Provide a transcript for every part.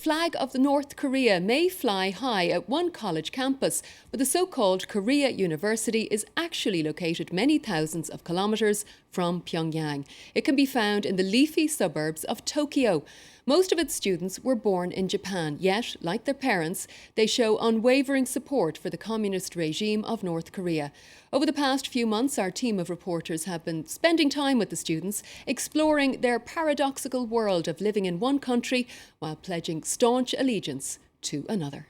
flag of North Korea may fly high at one college campus, but the so-called Korea University is actually located many thousands of kilometres from Pyongyang. It can be found in the leafy suburbs of Tokyo. Most of its students were born in Japan, yet, like their parents, they show unwavering support for the communist regime of North Korea. Over the past few months, our team of reporters have been spending time with the students, exploring their paradoxical world of living in one country while pledging staunch allegiance to another.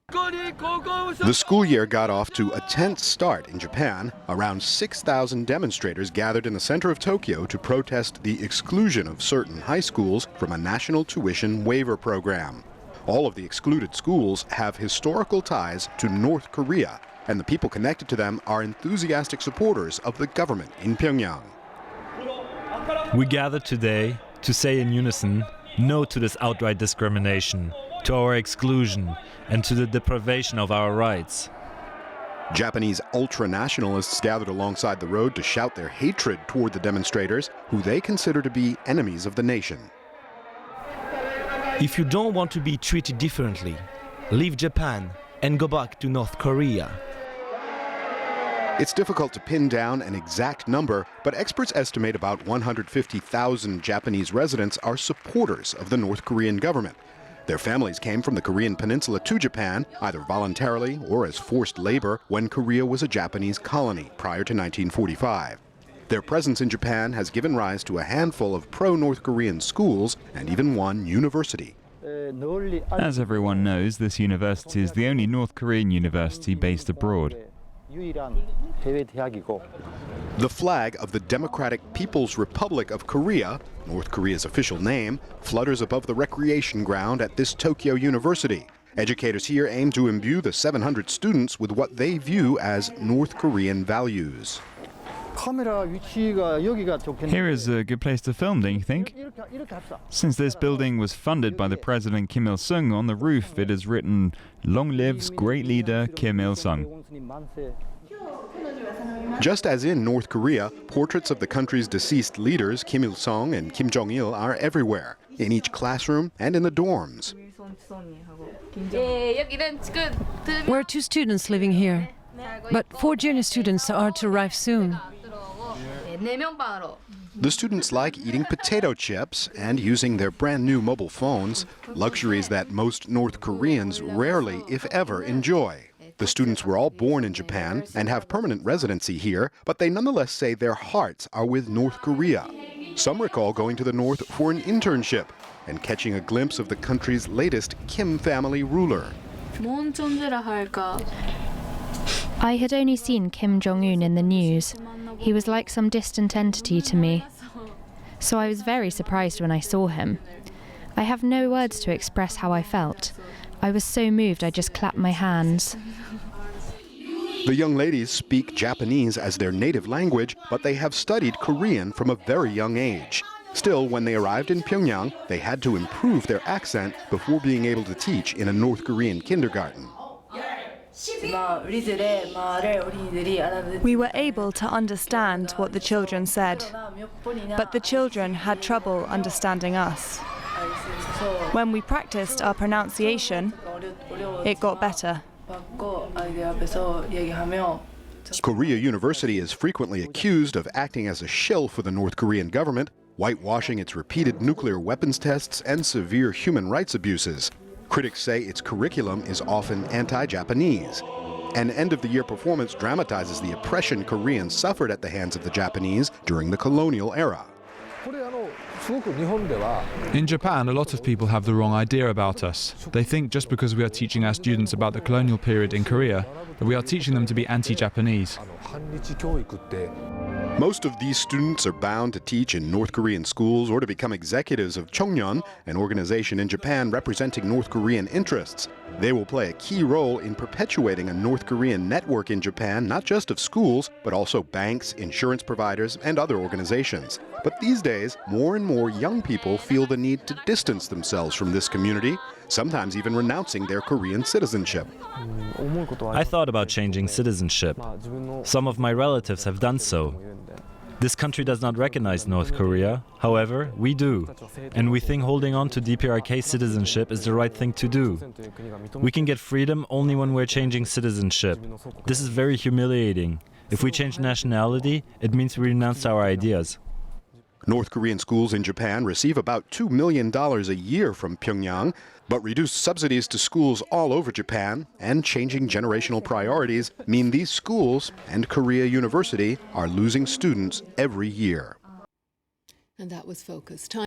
The school year got off to a tense start in Japan. Around 6,000 demonstrators gathered in the center of Tokyo to protest the exclusion of certain high schools from a national tuition waiver program. All of the excluded schools have historical ties to North Korea, and the people connected to them are enthusiastic supporters of the government in Pyongyang. We gathered today to say in unison no to this outright discrimination, to our exclusion, and to the deprivation of our rights. Japanese ultra-nationalists gathered alongside the road to shout their hatred toward the demonstrators, who they consider to be enemies of the nation. If you don't want to be treated differently, leave Japan and go back to North Korea. It's difficult to pin down an exact number, but experts estimate about 150,000 Japanese residents are supporters of the North Korean government. Their families came from the Korean peninsula to Japan, either voluntarily or as forced labor, when Korea was a Japanese colony prior to 1945. Their presence in Japan has given rise to a handful of pro-North Korean schools and even one university. As everyone knows, this university is the only North Korean university based abroad. The flag of the Democratic People's Republic of Korea, North Korea's official name, flutters above the recreation ground at this Tokyo University. Educators here aim to imbue the 700 students with what they view as North Korean values. Here is a good place to film, don't you think? Since this building was funded by the President Kim Il-sung, on the roof it is written, "Long lives great leader Kim Il-sung." Just as in North Korea, portraits of the country's deceased leaders, Kim Il-sung and Kim Jong-il, are everywhere, in each classroom and in the dorms. We're 2 students living here, but 4 junior students are to arrive soon. The students like eating potato chips and using their brand new mobile phones, luxuries that most North Koreans rarely, if ever, enjoy. The students were all born in Japan and have permanent residency here, but they nonetheless say their hearts are with North Korea. Some recall going to the North for an internship and catching a glimpse of the country's latest Kim family ruler. I had only seen Kim Jong-un in the news. He was like some distant entity to me. So I was very surprised when I saw him. I have no words to express how I felt. I was so moved I just clapped my hands. The young ladies speak Japanese as their native language, but they have studied Korean from a very young age. Still, when they arrived in Pyongyang, they had to improve their accent before being able to teach in a North Korean kindergarten. We were able to understand what the children said, but the children had trouble understanding us. When we practiced our pronunciation, it got better. Korea University is frequently accused of acting as a shill for the North Korean government, whitewashing its repeated nuclear weapons tests and severe human rights abuses. Critics say its curriculum is often anti-Japanese. An end-of-the-year performance dramatizes the oppression Koreans suffered at the hands of the Japanese during the colonial era. In Japan, a lot of people have the wrong idea about us. They think just because we are teaching our students about the colonial period in Korea, that we are teaching them to be anti-Japanese. Most of these students are bound to teach in North Korean schools or to become executives of Chongnyeon, an organization in Japan representing North Korean interests. They will play a key role in perpetuating a North Korean network in Japan, not just of schools, but also banks, insurance providers, and other organizations. But these days, more and more young people feel the need to distance themselves from this community, sometimes even renouncing their Korean citizenship. I thought about changing citizenship. Some of my relatives have done so. This country does not recognize North Korea. However, we do. And we think holding on to DPRK citizenship is the right thing to do. We can get freedom only when we're changing citizenship. This is very humiliating. If we change nationality, it means we renounce our ideas. North Korean schools in Japan receive about $2 million a year from Pyongyang, but reduced subsidies to schools all over Japan and changing generational priorities mean these schools and Korea University are losing students every year. And that was Focus.